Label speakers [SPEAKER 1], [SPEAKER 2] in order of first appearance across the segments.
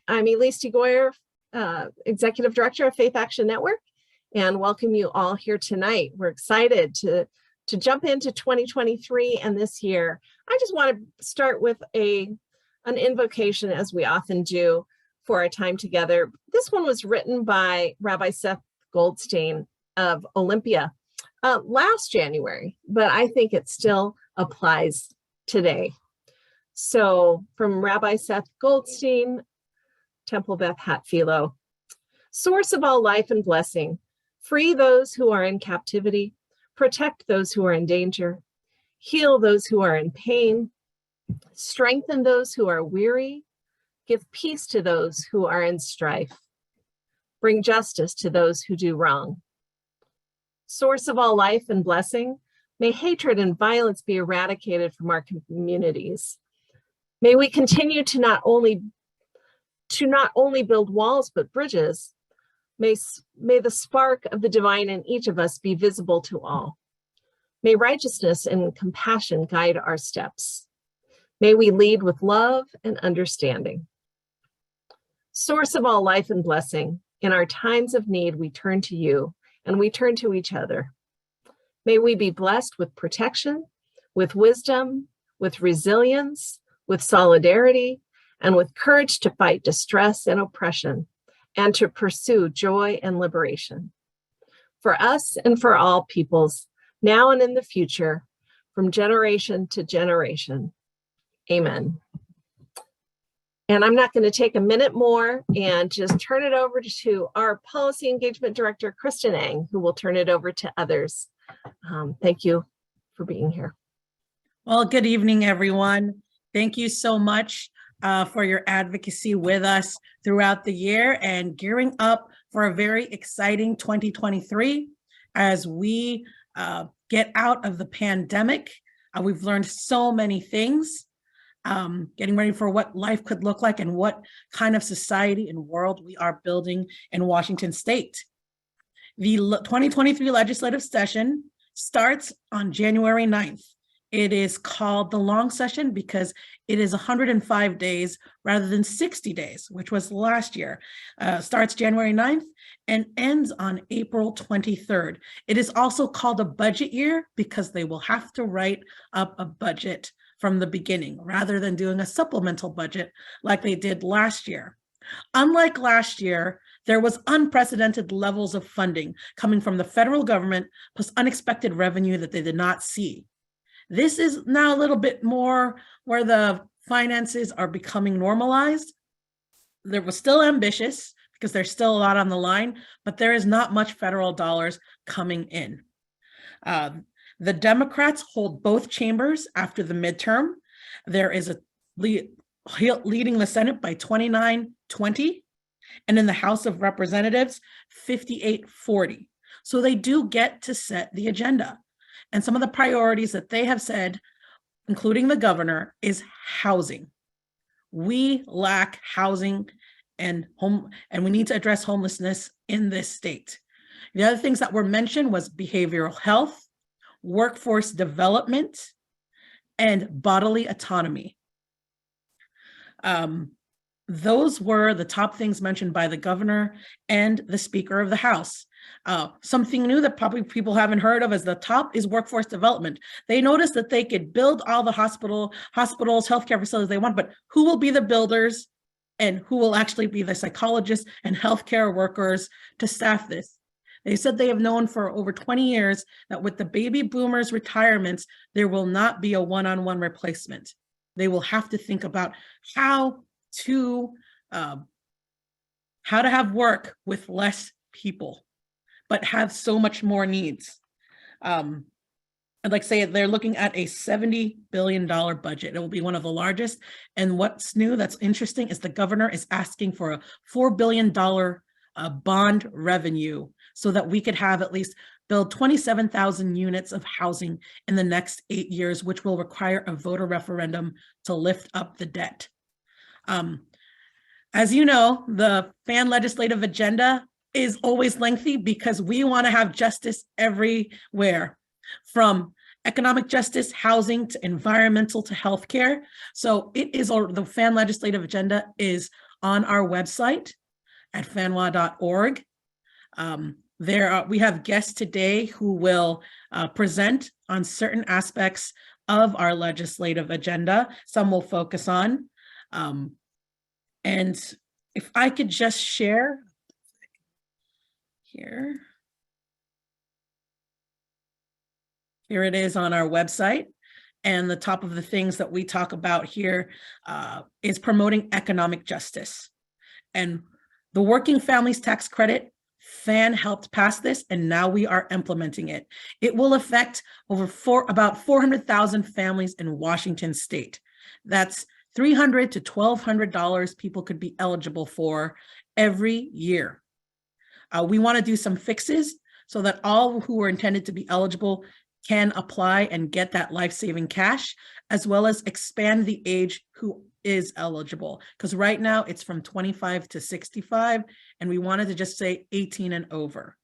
[SPEAKER 1] I'm Elise DeGoyer, Executive Director of Faith Action Network, and welcome you all here tonight. We're excited to jump into 2023 and this year. I just want to start with an invocation, as we often do, for our time together. This one was written by Rabbi Seth Goldstein of Olympia last January, but I think it still applies today. So from Rabbi Seth Goldstein, Temple Beth Hatfield, source of all life and blessing, free those who are in captivity, protect those who are in danger, heal those who are in pain, strengthen those who are weary, give peace to those who are in strife, bring justice to those who do wrong. Source of all life and blessing, may hatred and violence be eradicated from our communities. May we continue to not only build walls, but bridges. May the spark of the divine in each of us be visible to all. May righteousness and compassion guide our steps. May we lead with love and understanding. Source of all life and blessing, in our times of need, we turn to you and we turn to each other. May we be blessed with protection, with wisdom, with resilience, with solidarity, and with courage to fight distress and oppression, and to pursue joy and liberation. For us and for all peoples, now and in the future, from generation to generation. Amen. And I'm not going to take a minute more and just turn it over to our Policy Engagement Director, Kristen Eng, who will turn it over to others. Thank you for being here.
[SPEAKER 2] Well, good evening, everyone. Thank you so much for your advocacy with us throughout the year and gearing up for a very exciting 2023 as we get out of the pandemic. We've learned so many things, getting ready for what life could look like and what kind of society and world we are building in Washington State. The 2023 legislative session starts on January 9th. It is called the long session because it is 105 days rather than 60 days, which was last year. Starts January 9th and ends on April 23rd. It is also called a budget year because they will have to write up a budget from the beginning rather than doing a supplemental budget like they did last year. Unlike last year, there was unprecedented levels of funding coming from the federal government plus unexpected revenue that they did not see. This is now a little bit more where the finances are becoming normalized. There was still ambitious because there's still a lot on the line, but there is not much federal dollars coming in. The Democrats hold both chambers after the midterm. There is a leading the Senate by 29-20, and in the House of Representatives, 58-40. So they do get to set the agenda. And some of the priorities that they have said, including the governor, is housing. We lack housing and we need to address homelessness in this state. The other things that were mentioned was behavioral health, workforce development, and bodily autonomy. Those were the top things mentioned by the governor and the Speaker of the House. Something new that probably people haven't heard of as the top is workforce development. They noticed that they could build all the hospitals, healthcare facilities they want, but who will be the builders and who will actually be the psychologists and healthcare workers to staff this? They said they have known for over 20 years that with the baby boomers' retirements, there will not be a one-on-one replacement. They will have to think about how to have work with less people, but have so much more needs. I'd like to say they're looking at a $70 billion budget. It will be one of the largest. And what's new that's interesting is the governor is asking for a $4 billion bond revenue so that we could have at least build 27,000 units of housing in the next 8 years, which will require a voter referendum to lift up the debt. As you know, the FAN legislative agenda is always lengthy because we want to have justice everywhere, from economic justice, housing, to environmental, to healthcare. So it is, the FAN legislative agenda is on our website at fanwa.org. We have guests today who will present on certain aspects of our legislative agenda. Some will focus on. And if I could just share here. Here it is on our website. And the top of the things that we talk about here is promoting economic justice. And the Working Families Tax Credit, FAN helped pass this, and now we are implementing it. It will affect about 400,000 families in Washington state. That's $300 to $1,200 people could be eligible for every year. We want to do some fixes so that all who are intended to be eligible can apply and get that life-saving cash, as well as expand the age who is eligible. Because right now it's from 25 to 65, and we wanted to just say 18 and over.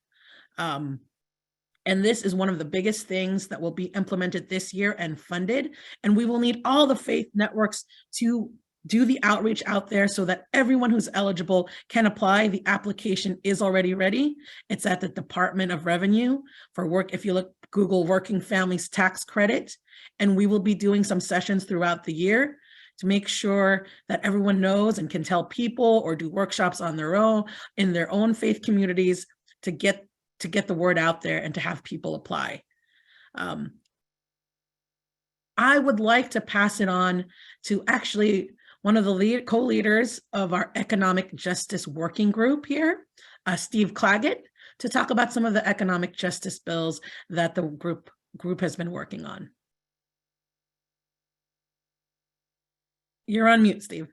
[SPEAKER 2] And this is one of the biggest things that will be implemented this year and funded. And we will need all the faith networks to do the outreach out there so that everyone who's eligible can apply. The application is already ready. It's at the Department of Revenue for work. If you look, Google Working Families Tax Credit, and we will be doing some sessions throughout the year to make sure that everyone knows and can tell people or do workshops on their own in their own faith communities to get the word out there and to have people apply. I would like to pass it on to actually one of the co-leaders of our Economic Justice Working Group here, Steve Claggett, to talk about some of the economic justice bills that the group has been working on. You're on mute, Steve.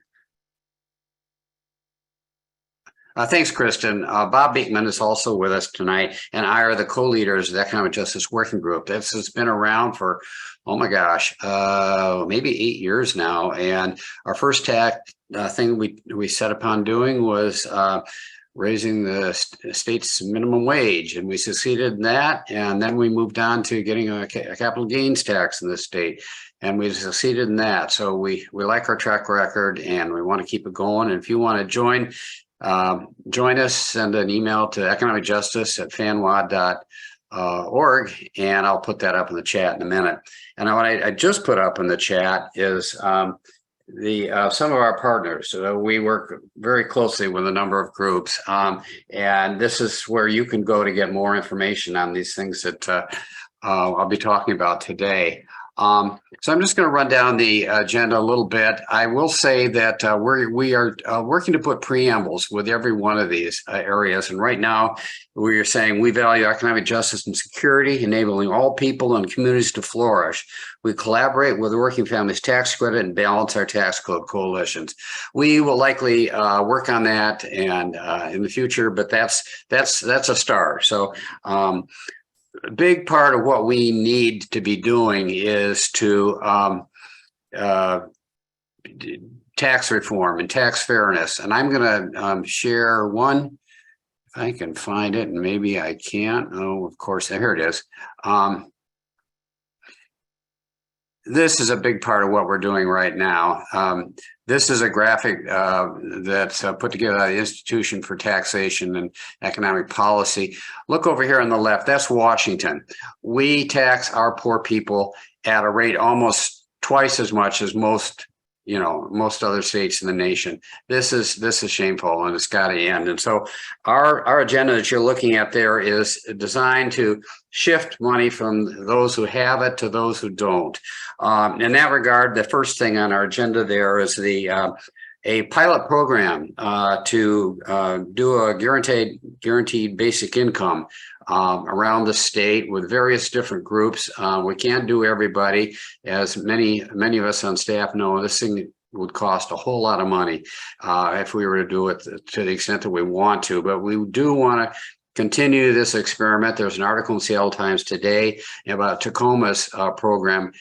[SPEAKER 3] Thanks, Kristen. Bob Beekman is also with us tonight, and I are the co-leaders of the Economic Justice Working Group. This has been around for, oh my gosh, maybe 8 years now. And our first thing we set upon doing was raising the state's minimum wage, and we succeeded in that. And then we moved on to getting a capital gains tax in the state, and we succeeded in that. So we like our track record, and we want to keep it going. And if you want to join us, send an email to economicjustice@fanwa.org, and I'll put that up in the chat in a minute. And what I just put up in the chat is some of our partners. We work very closely with a number of groups, and this is where you can go to get more information on these things that I'll be talking about today. So I'm just going to run down the agenda a little bit. I will say that we are working to put preambles with every one of these areas. And right now, we are saying we value economic justice and security, enabling all people and communities to flourish. We collaborate with the Working Families Tax Credit and balance our tax code coalitions. We will likely work on that and in the future, but that's a start. So. A big part of what we need to be doing is to tax reform and tax fairness. And I'm going to share one, if I can find it, and maybe I can't. Oh, of course, here it is. This is a big part of what we're doing right now. This is a graphic that's put together by the Institution for Taxation and Economic Policy. Look over here on the left, that's Washington. We tax our poor people at a rate almost twice as much as most other states in the nation. This is shameful, and it's got to end. And so our agenda that you're looking at there is designed to shift money from those who have it to those who don't. In that regard, the first thing on our agenda there is a pilot program to do a guaranteed basic income around the state with various different groups. We can't do everybody, as many of us on staff know. This thing would cost a whole lot of money if we were to do it to the extent that we want to, but we do want to continue this experiment. There's an article in Seattle Times today about Tacoma's program.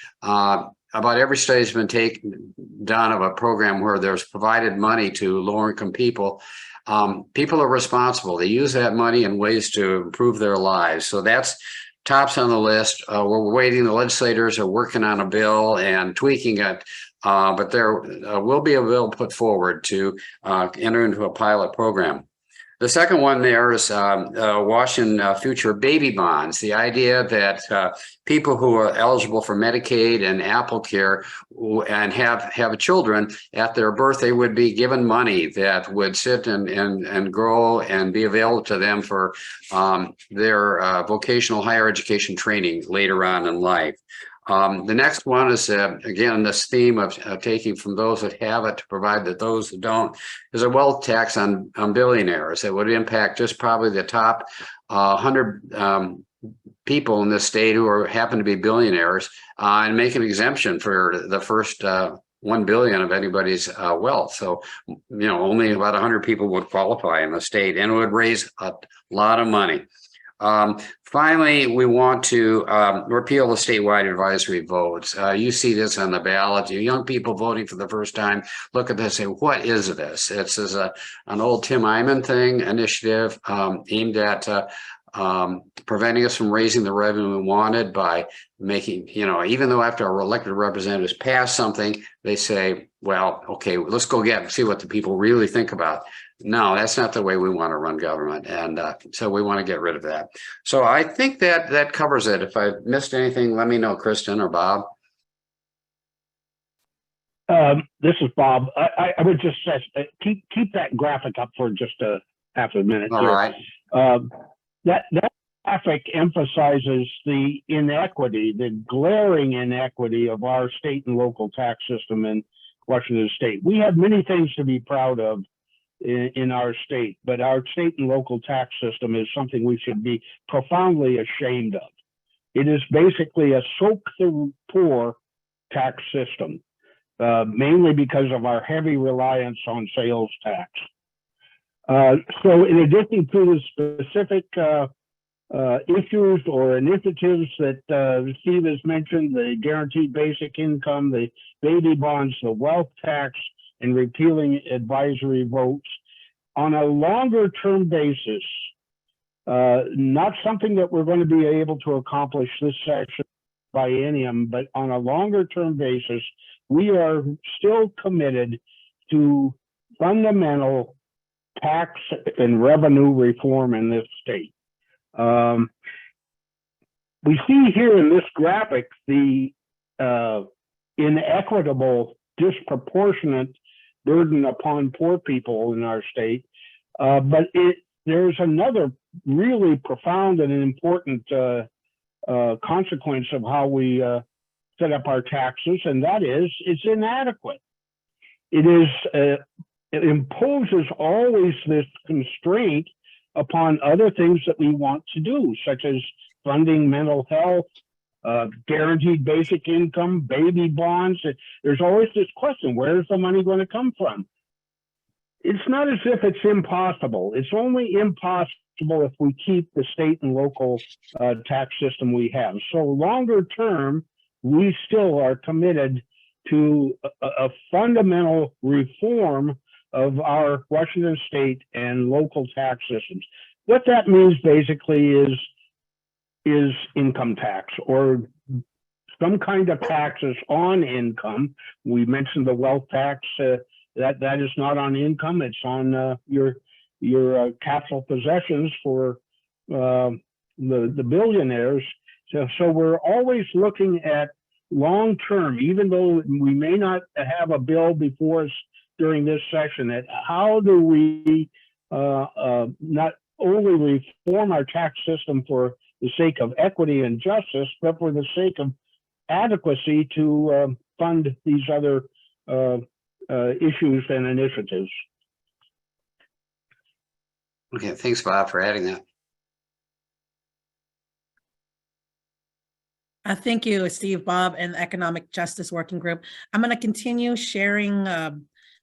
[SPEAKER 3] About every study has been done of a program where there's provided money to lower income people. People are responsible. They use that money in ways to improve their lives. So that's tops on the list. We're waiting. The legislators are working on a bill and tweaking it. But there will be a bill put forward to enter into a pilot program. The second one there is Washington Future Baby Bonds. The idea that people who are eligible for Medicaid and Apple Care and have children at their birth, they would be given money that would sit and grow and be available to them for their vocational higher education training later on in life. The next one is, again, this theme of taking from those that have it to provide that those that don't, is a wealth tax on billionaires that would impact just probably the top 100 people in this state who happen to be billionaires, and make an exemption for the first 1 billion of anybody's wealth. So, only about 100 people would qualify in the state, and it would raise a lot of money. Finally, we want to repeal the statewide advisory votes. You see this on the ballot. Young people voting for the first time look at this and say, what is this? It's an old Tim Eyman initiative aimed at preventing us from raising the revenue we wanted by making, even though after our elected representatives pass something, they say, well, okay, let's go see what the people really think about. No, that's not the way we want to run government. And so we want to get rid of that. So I think that covers it. If I missed anything, let me know, Kristen or Bob.
[SPEAKER 4] This is Bob. I would just say, keep that graphic up for just a half a minute.
[SPEAKER 3] All right.
[SPEAKER 4] That graphic emphasizes the inequity, the glaring inequity of our state and local tax system in Washington State. We have many things to be proud of in our state, but our state and local tax system is something we should be profoundly ashamed of. It is basically a soak the poor tax system, mainly because of our heavy reliance on sales tax. So in addition to the specific issues or initiatives that Steve has mentioned, the guaranteed basic income, the baby bonds, the wealth tax, and repealing advisory votes, on a longer term basis, not something that we're going to be able to accomplish this session biennium, but on a longer term basis, we are still committed to fundamental tax and revenue reform in this state. We see here in this graphic the inequitable, disproportionate burden upon poor people in our state, but there's another really profound and important consequence of how we set up our taxes, and that is it's inadequate. It imposes always this constraint upon other things that we want to do, such as funding mental health, guaranteed basic income, baby bonds. There's always this question, where's the money going to come from? It's not as if it's impossible. It's only impossible if we keep the state and local tax system we have. So longer term, we still are committed to a fundamental reform of our Washington state and local tax systems. What that means basically is income tax or some kind of taxes on income. We mentioned the wealth tax, that is not on income, it's on your capital possessions for the billionaires. So we're always looking at long term, even though we may not have a bill before us during this session, at how do we not only reform our tax system for the sake of equity and justice, but for the sake of adequacy to fund these other issues and initiatives.
[SPEAKER 3] Okay, thanks, Bob, for adding that.
[SPEAKER 2] Thank you, Steve, Bob, and the Economic Justice Working Group. I'm going to continue sharing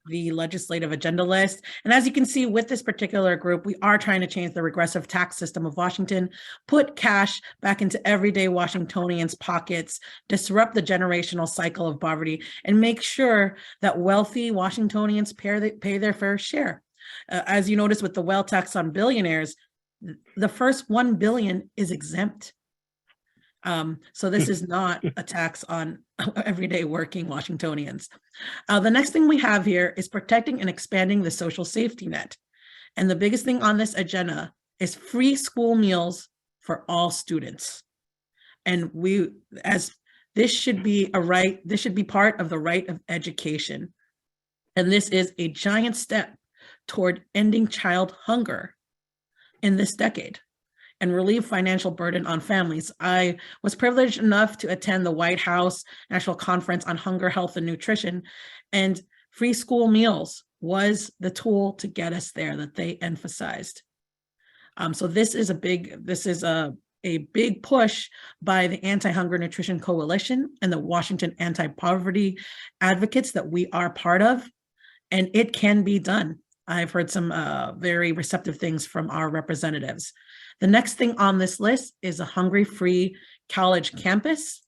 [SPEAKER 2] the legislative agenda list. And as you can see with this particular group, we are trying to change the regressive tax system of Washington, put cash back into everyday Washingtonians' pockets, disrupt the generational cycle of poverty, and make sure that wealthy Washingtonians pay their fair share. As you notice with the wealth tax on billionaires, the first 1 billion is exempt. So this is not a tax on everyday working Washingtonians. The next thing we have here is protecting and expanding the social safety net. And the biggest thing on this agenda is free school meals for all students. And this should be a right, this should be part of the right of education. And this is a giant step toward ending child hunger in this decade and relieve financial burden on families. I was privileged enough to attend the White House National Conference on Hunger, Health, and Nutrition, and free school meals was the tool to get us there that they emphasized. So this is a big push by the Anti-Hunger Nutrition Coalition and the Washington Anti-Poverty Advocates that we are part of, and it can be done. I've heard some very receptive things from our representatives. The next thing on this list is a hungry-free college campus,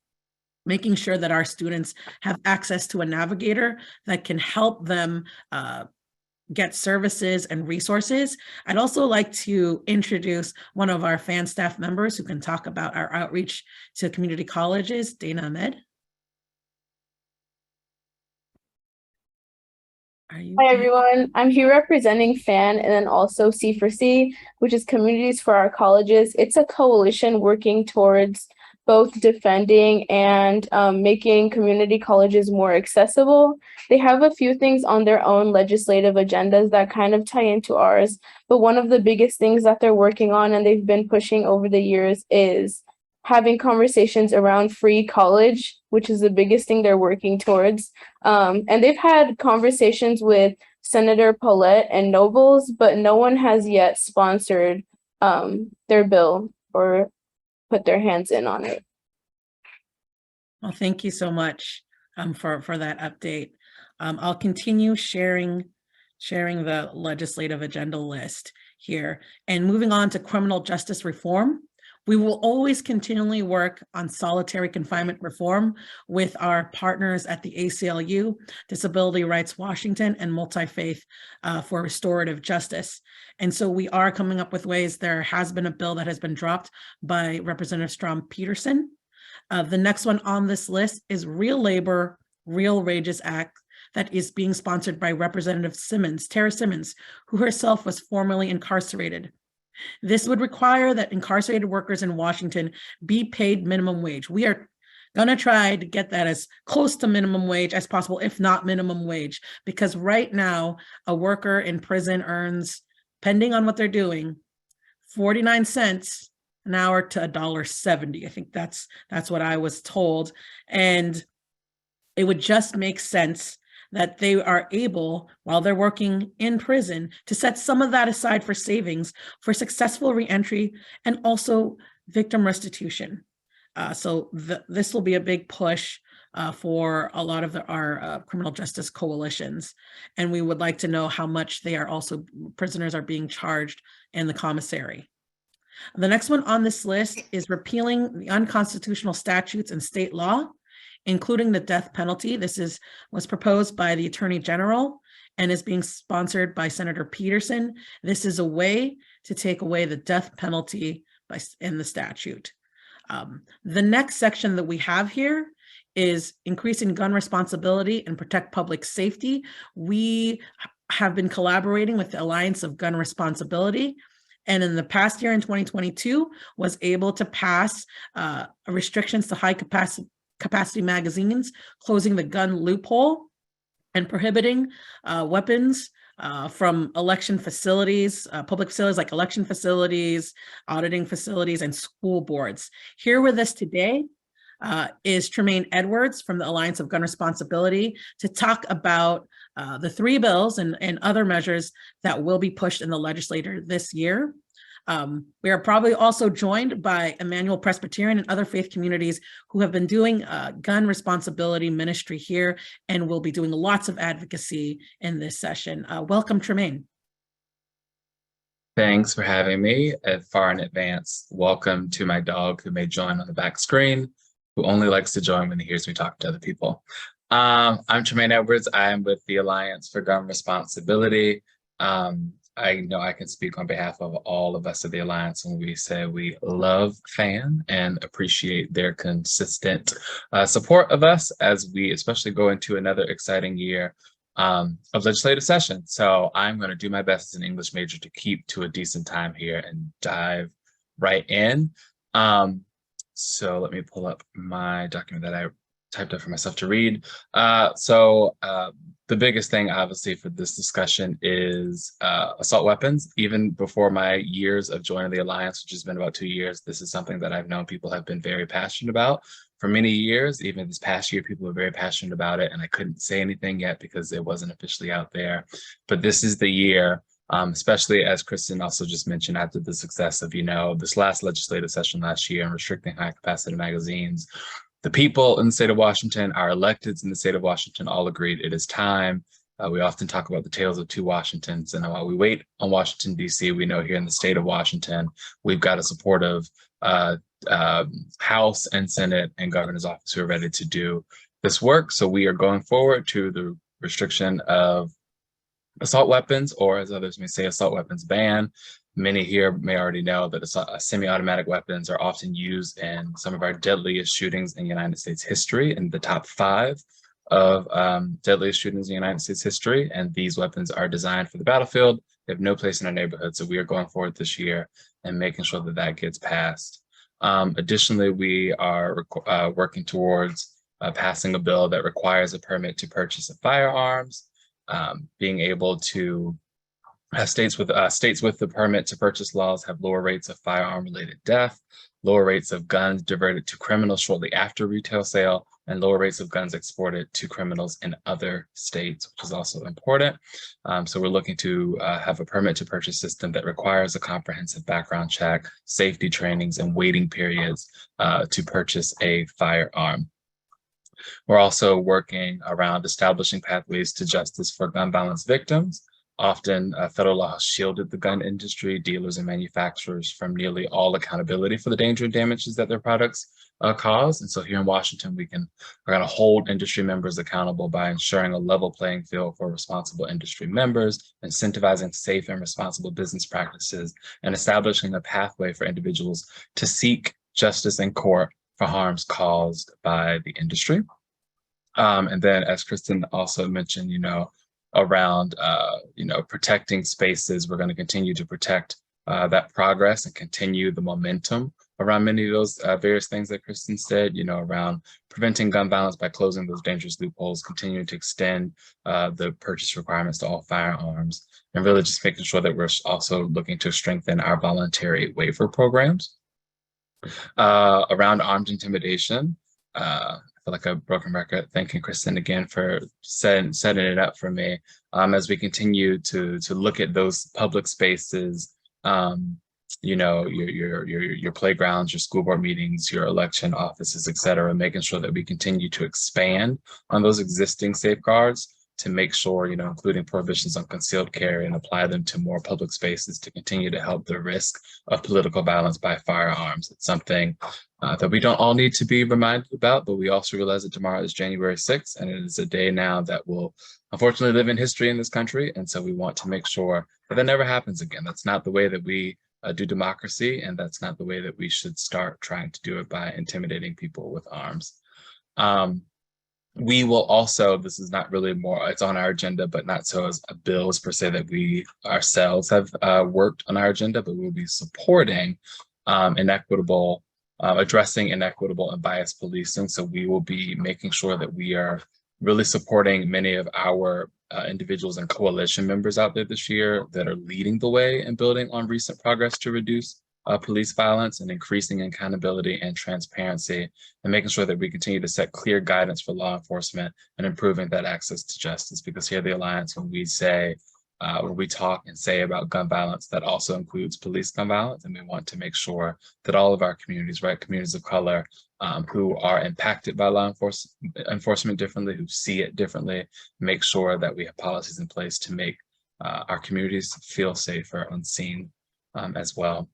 [SPEAKER 2] making sure that our students have access to a navigator that can help them get services and resources. I'd also like to introduce one of our fan staff members who can talk about our outreach to community colleges, Dana Ahmed.
[SPEAKER 5] Hi, everyone. I'm here representing FAN and then also C4C, which is Communities for Our Colleges. It's a coalition working towards both defending and making community colleges more accessible. They have a few things on their own legislative agendas that kind of tie into ours, but one of the biggest things that they're working on and they've been pushing over the years is having conversations around free college, which is the biggest thing they're working towards. And they've had conversations with Senator Paulette and Nobles, but no one has yet sponsored their bill or put their hands in on it.
[SPEAKER 2] Well, thank you so much for that update. I'll continue sharing the legislative agenda list here. And moving on to criminal justice reform, we will always continually work on solitary confinement reform with our partners at the ACLU, Disability Rights Washington, and Multi-Faith for Restorative Justice. And so we are coming up with ways. There has been a bill that has been dropped by Representative Strom Peterson. The next one on this list is Real Labor, Real Wages Act that is being sponsored by Representative Simmons, Tara Simmons, who herself was formerly incarcerated. This would require that incarcerated workers in Washington be paid minimum wage. We are going to try to get that as close to minimum wage as possible, if not minimum wage, because right now a worker in prison earns, depending on what they're doing, 49 cents an hour to $1.70. I think that's what I was told. And it would just make sense that they are able, while they're working in prison, to set some of that aside for savings for successful reentry and also victim restitution. So this will be a big push for a lot of our criminal justice coalitions. And we would like to know how much prisoners are being charged in the commissary. The next one on this list is repealing the unconstitutional statutes and state law, including the death penalty. This was proposed by the Attorney General and is being sponsored by Senator Peterson. This is a way to take away the death penalty in the statute. The next section that we have here is increasing gun responsibility and protect public safety. We have been collaborating with the Alliance of Gun Responsibility, and in the past year in 2022 was able to pass restrictions to high capacity magazines, closing the gun loophole and prohibiting weapons from election facilities, public facilities like election facilities, auditing facilities, and school boards. Here with us today is Tremaine Edwards from the Alliance of Gun Responsibility to talk about the three bills and other measures that will be pushed in the legislature this year. We are probably also joined by Emmanuel Presbyterian and other faith communities who have been doing gun responsibility ministry here and will be doing lots of advocacy in this session. Welcome, Tremaine.
[SPEAKER 6] Thanks for having me far in advance. Welcome to my dog who may join on the back screen, who only likes to join when he hears me talk to other people. I'm Tremaine Edwards. I am with the Alliance for Gun Responsibility. I know I can speak on behalf of all of us at the Alliance when we say we love FAN and appreciate their consistent support of us as we especially go into another exciting year of legislative session. So I'm going to do my best as an English major to keep to a decent time here and dive right in. So let me pull up my document that I typed up for myself to read. The biggest thing, obviously, for this discussion is assault weapons. Even before my years of joining the Alliance, which has been about 2 years, this is something that I've known people have been very passionate about for many years. Even this past year, people were very passionate about it, and I couldn't say anything yet because it wasn't officially out there. But this is the year, especially as Kristen also just mentioned, after the success of, this last legislative session last year and restricting high capacity magazines. The people in the state of Washington, our electeds in the state of Washington, all agreed it is time. We often talk about the tales of two Washingtons, and while we wait on Washington, D.C., we know here in the state of Washington, we've got a supportive House and Senate and governor's office who are ready to do this work. So we are going forward to the restriction of assault weapons, or as others may say, assault weapons ban. Many here may already know that semi-automatic weapons are often used in some of our deadliest shootings in United States history, in the top 5 of deadliest shootings in United States history. And these weapons are designed for the battlefield. They have no place in our neighborhood. So we are going forward this year and making sure that that gets passed. Additionally, we are working towards passing a bill that requires a permit to purchase of firearms, being able to states with the permit to purchase laws have lower rates of firearm-related death, lower rates of guns diverted to criminals shortly after retail sale, and lower rates of guns exported to criminals in other states, which is also important. So we're looking to have a permit to purchase system that requires a comprehensive background check, safety trainings, and waiting periods to purchase a firearm. We're also working around establishing pathways to justice for gun violence victims. Often, federal law has shielded the gun industry, dealers, and manufacturers from nearly all accountability for the danger and damages that their products cause. And so here in Washington, we're going to hold industry members accountable by ensuring a level playing field for responsible industry members, incentivizing safe and responsible business practices, and establishing a pathway for individuals to seek justice in court for harms caused by the industry. And then, as Kristen also mentioned, around protecting spaces, we're going to continue to protect that progress and continue the momentum around many of those various things that Kristen said, around preventing gun violence by closing those dangerous loopholes, continuing to extend the purchase requirements to all firearms, and really just making sure that we're also looking to strengthen our voluntary waiver programs. Around armed intimidation, I feel like a broken record, thanking Kristen again for setting it up for me. As we continue to look at those public spaces, your playgrounds, your school board meetings, your election offices, et cetera, making sure that we continue to expand on those existing safeguards to make sure, including prohibitions on concealed carry, and apply them to more public spaces to continue to help the risk of political violence by firearms. It's something that we don't all need to be reminded about, but we also realize that tomorrow is January 6th, and it is a day now that will unfortunately live in history in this country. And so we want to make sure that never happens again. That's not the way that we do democracy, and that's not the way that we should start trying to do it by intimidating people with arms. We will also, this is not really more, it's on our agenda, but not so as bills per se that we ourselves have worked on our agenda, but we'll be supporting addressing inequitable and biased policing. So we will be making sure that we are really supporting many of our individuals and coalition members out there this year that are leading the way in building on recent progress to reduce police violence and increasing accountability and transparency, and making sure that we continue to set clear guidance for law enforcement and improving that access to justice. Because here at the Alliance, when we talk and say about gun violence, that also includes police gun violence, and we want to make sure that all of our communities, communities of color, who are impacted by law enforcement differently, who see it differently, make sure that we have policies in place to make our communities feel safer and seen as well.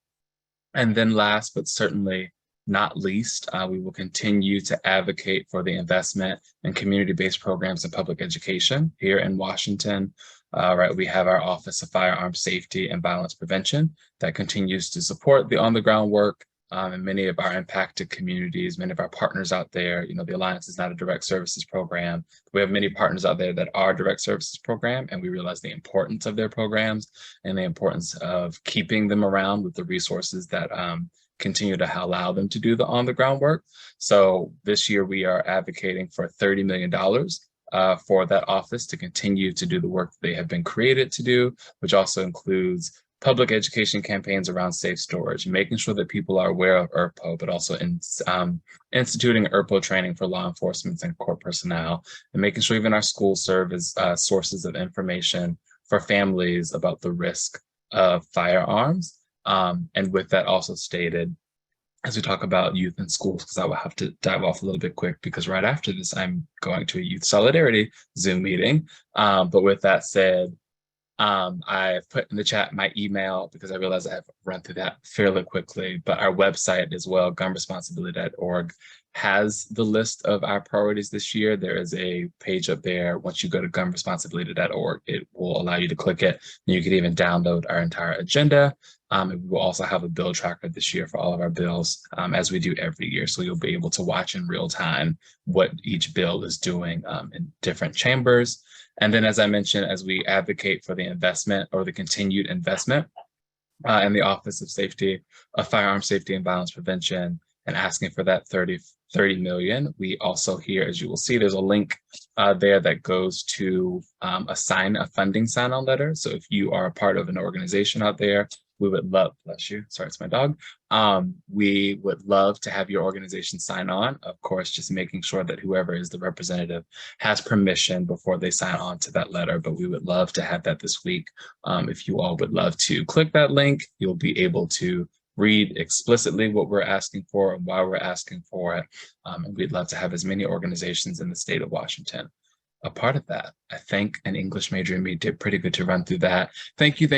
[SPEAKER 6] And then last, but certainly not least, we will continue to advocate for the investment in community-based programs in public education here in Washington. Right, we have our Office of Firearms Safety and Violence Prevention that continues to support the on-the-ground work in many of our impacted communities, many of our partners out there. You know, the Alliance is not a direct services program. We have many partners out there that are direct services program, and we realize the importance of their programs and the importance of keeping them around with the resources that continue to allow them to do the on-the-ground work. So this year we are advocating for $30 million for that office to continue to do the work that they have been created to do, which also includes public education campaigns around safe storage, making sure that people are aware of ERPO, but also instituting ERPO training for law enforcement and court personnel, and making sure even our schools serve as sources of information for families about the risk of firearms. And with that also stated, as we talk about youth in schools, because I will have to dive off a little bit quick because right after this, I'm going to a Youth Solidarity Zoom meeting. But with that said, I've put in the chat my email because I realize I've run through that fairly quickly, but our website as well, gunresponsibility.org, has the list of our priorities this year. There is a page up there. Once you go to gunresponsibility.org, it will allow you to click it. And you can even download our entire agenda. And we will also have a bill tracker this year for all of our bills, as we do every year. So you'll be able to watch in real time what each bill is doing in different chambers. And then, as I mentioned, as we advocate for the investment or the continued investment in the Office of Firearms Safety and Violence Prevention, and asking for that 30 million, we also here, as you will see, there's a link there that goes to a funding sign-on letter. So if you are a part of an organization out there, we would love, bless you, sorry, it's my dog. We would love to have your organization sign on. Of course, just making sure that whoever is the representative has permission before they sign on to that letter. But we would love to have that this week. If you all would love to click that link, you'll be able to read explicitly what we're asking for and why we're asking for it. And we'd love to have as many organizations in the state of Washington a part of that. I think an English major in me did pretty good to run through that. Thank you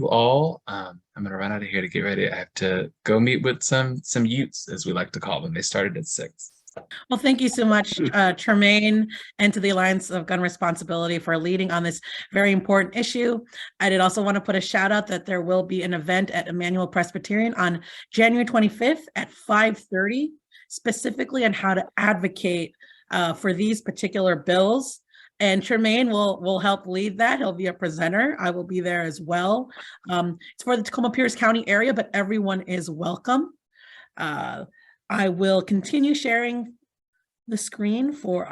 [SPEAKER 6] all. I'm gonna run out of here to get ready. I have to go meet with some youths, as we like to call them. They started at 6.
[SPEAKER 2] Well, thank you so much, Tremaine, and to the Alliance of Gun Responsibility for leading on this very important issue. I did also want to put a shout out that there will be an event at Emmanuel Presbyterian on January 25th at 5:30, specifically on how to advocate for these particular bills. And Tremaine will help lead that. He'll be a presenter. I will be there as well. It's for the Tacoma Pierce County area, but everyone is welcome. I will continue sharing the screen for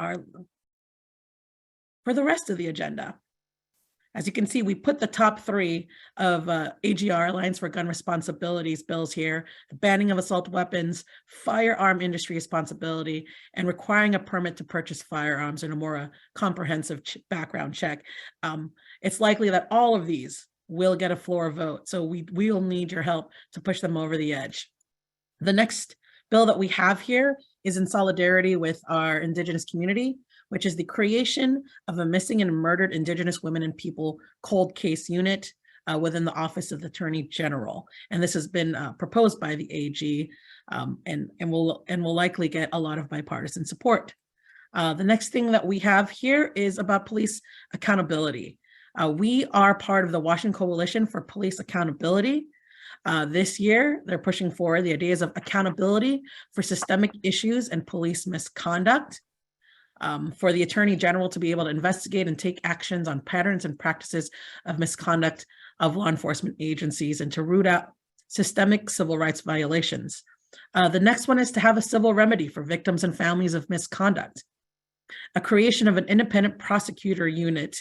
[SPEAKER 2] the rest of the agenda. As you can see, we put the top 3 of AGR, Alliance for Gun Responsibilities bills here: the banning of assault weapons, firearm industry responsibility, and requiring a permit to purchase firearms and a more comprehensive background check. It's likely that all of these will get a floor vote, so we will need your help to push them over the edge. The next bill that we have here is in solidarity with our Indigenous community, which is the creation of a missing and murdered Indigenous women and people cold case unit within the Office of the Attorney General. And this has been proposed by the AG and will likely get a lot of bipartisan support. The next thing that we have here is about police accountability. We are part of the Washington Coalition for Police Accountability. This year, they're pushing forward the ideas of accountability for systemic issues and police misconduct, for the Attorney General to be able to investigate and take actions on patterns and practices of misconduct of law enforcement agencies, and to root out systemic civil rights violations. The next one is to have a civil remedy for victims and families of misconduct, a creation of an independent prosecutor unit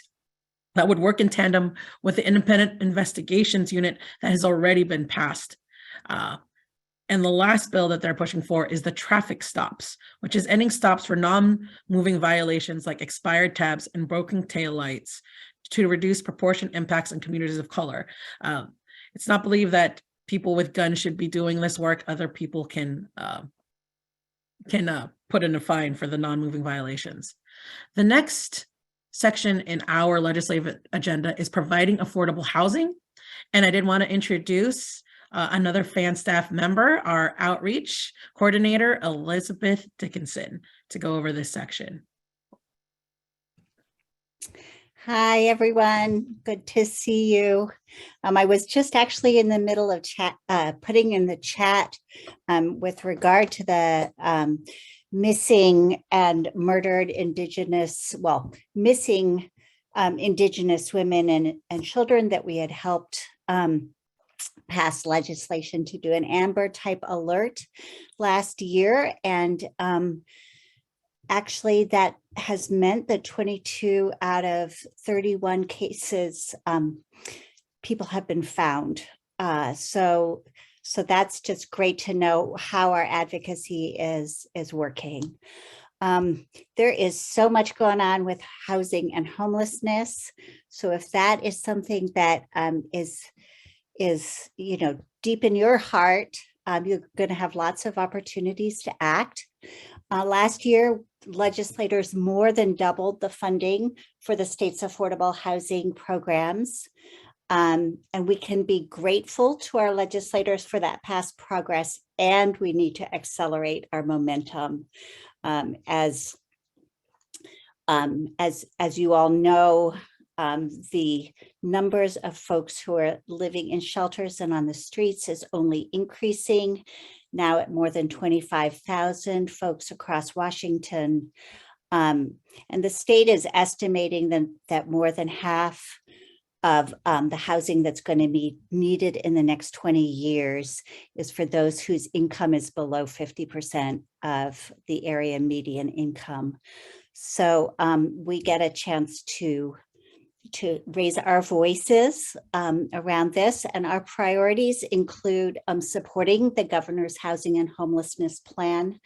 [SPEAKER 2] that would work in tandem with the independent investigations unit that has already been passed. And the last bill that they're pushing for is the traffic stops, which is ending stops for non-moving violations like expired tabs and broken taillights to reduce proportionate impacts on communities of color. It's not believed that people with guns should be doing this work. Other people can put in a fine for the non-moving violations. The next section in our legislative agenda is providing affordable housing. And I did want to introduce another FAN staff member, our outreach coordinator, Elizabeth Dickinson, to go over this section.
[SPEAKER 7] Hi, everyone. Good to see you. I was just actually in the middle of putting in the chat with regard to the missing and murdered missing Indigenous women and children that we had helped pass legislation to do an Amber type alert last year. And actually, that has meant that 22 out of 31 cases, people have been found. So that's just great to know how our advocacy is working. There is so much going on with housing and homelessness. So if that is something that is deep in your heart, you're going to have lots of opportunities to act. Last year, legislators more than doubled the funding for the state's affordable housing programs. And we can be grateful to our legislators for that past progress, and we need to accelerate our momentum. As you all know, the numbers of folks who are living in shelters and on the streets is only increasing, now at more than 25,000 folks across Washington. And the state is estimating that more than half of the housing that's going to be needed in the next 20 years is for those whose income is below 50% of the area median income. So we get a chance to raise our voices around this, and our priorities include supporting the governor's housing and homelessness plan,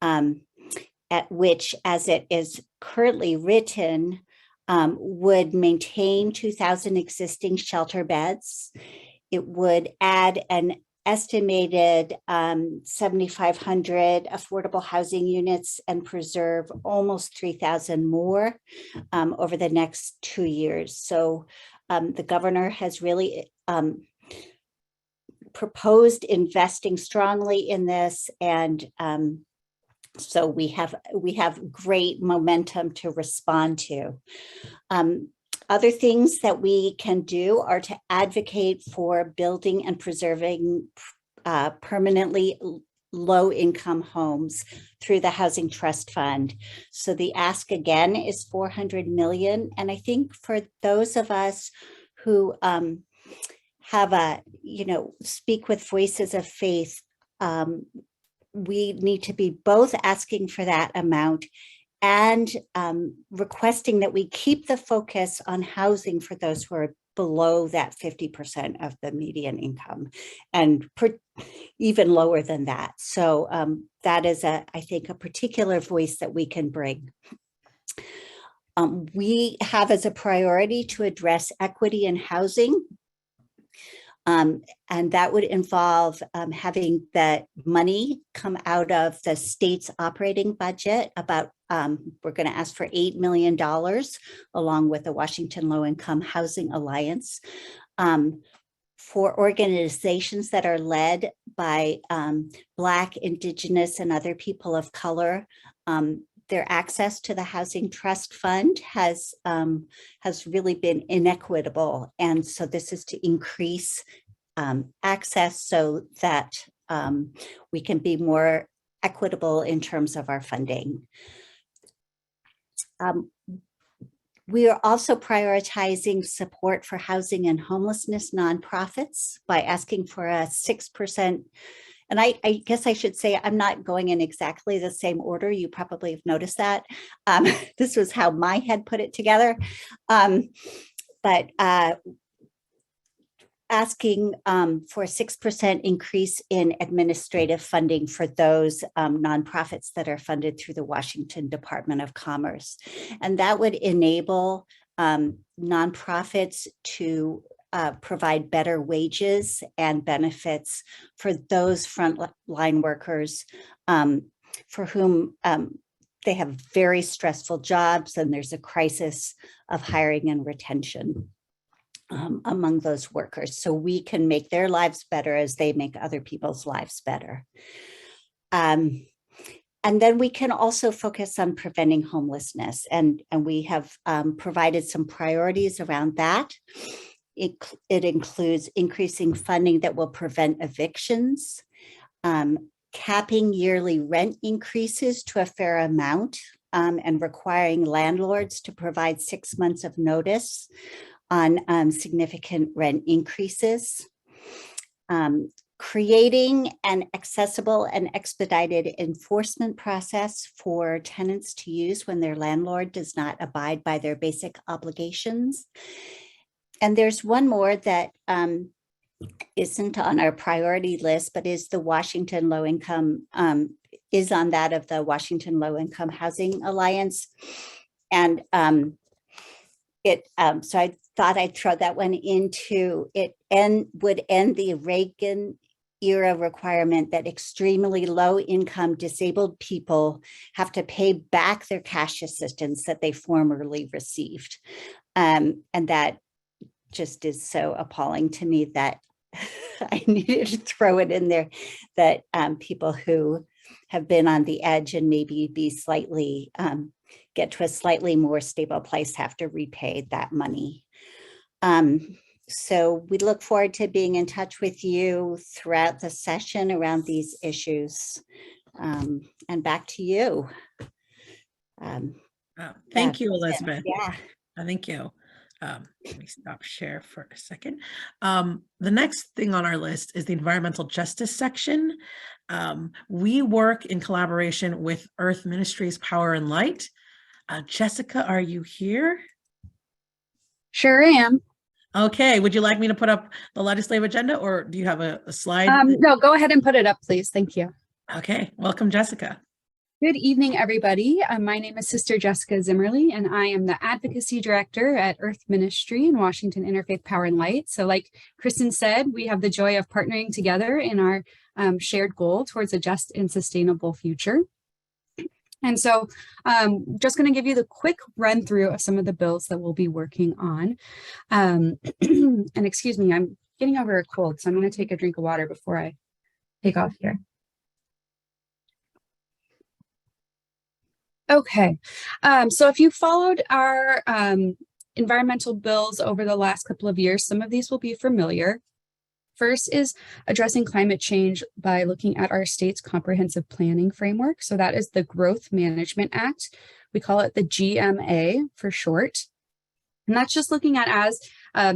[SPEAKER 7] at which, as it is currently written, would maintain 2,000 existing shelter beds. It would add an estimated 7,500 affordable housing units and preserve almost 3,000 more over the next 2 years. So the governor has really proposed investing strongly in this, and so we have great momentum to respond to. Other things that we can do are to advocate for building and preserving permanently low-income homes through the Housing Trust Fund. So the ask again is $400 million. And I think for those of us who have speak with voices of faith, we need to be both asking for that amount and requesting that we keep the focus on housing for those who are below that 50% of the median income, and even lower than that. So that is, I think, a particular voice that we can bring. We have as a priority to address equity in housing. And that would involve having that money come out of the state's operating budget. We're going to ask for $8 million, along with the Washington Low Income Housing Alliance, for organizations that are led by Black, Indigenous, and other people of color. Their access to the Housing Trust Fund has really been inequitable. And so this is to increase access so that we can be more equitable in terms of our funding. We are also prioritizing support for housing and homelessness nonprofits by asking for a 6%. And I guess I should say I'm not going in exactly the same order. You probably have noticed that. This was how my head put it together. But asking for a 6% increase in administrative funding for those nonprofits that are funded through the Washington Department of Commerce. And that would enable nonprofits to provide better wages and benefits for those frontline workers for whom they have very stressful jobs, and there's a crisis of hiring and retention among those workers. So we can make their lives better as they make other people's lives better. And then we can also focus on preventing homelessness, and we have provided some priorities around that. It includes increasing funding that will prevent evictions, capping yearly rent increases to a fair amount, and requiring landlords to provide 6 months of notice on significant rent increases. Creating an accessible and expedited enforcement process for tenants to use when their landlord does not abide by their basic obligations. And there's one more that isn't on our priority list, but is the Washington Low Income, is on that of the Washington Low Income Housing Alliance. And so I thought I'd throw that one into it, and would end the Reagan era requirement that extremely low income disabled people have to pay back their cash assistance that they formerly received. And that just is so appalling to me that I needed to throw it in there, that people who have been on the edge and maybe be slightly, get to a slightly more stable place have to repay that money. So we look forward to being in touch with you throughout the session around these issues. And back to you.
[SPEAKER 2] Thank you, Elizabeth.
[SPEAKER 7] Yeah.
[SPEAKER 2] Thank you. Let me stop share for a second. The next thing on our list is the environmental justice section. We work in collaboration with Earth Ministries Power and Light. Jessica, are you here?
[SPEAKER 8] Sure am.
[SPEAKER 2] Okay, would you like me to put up the legislative agenda, or do you have a slide?
[SPEAKER 8] No, go ahead and put it up, please. Thank you.
[SPEAKER 2] Okay, welcome, Jessica.
[SPEAKER 8] Good evening, everybody. My name is Sister Jessica Zimmerly, and I am the Advocacy Director at Earth Ministry in Washington Interfaith Power and Light. So like Kristen said, we have the joy of partnering together in our shared goal towards a just and sustainable future. And so just going to give you the quick run through of some of the bills that we'll be working on. And excuse me, I'm getting over a cold, so I'm going to take a drink of water before I take off here. Okay, so if you followed our environmental bills over the last couple of years, some of these will be familiar. First is addressing climate change by looking at our state's comprehensive planning framework. So that is the Growth Management Act. We call it the GMA for short. And that's just looking at as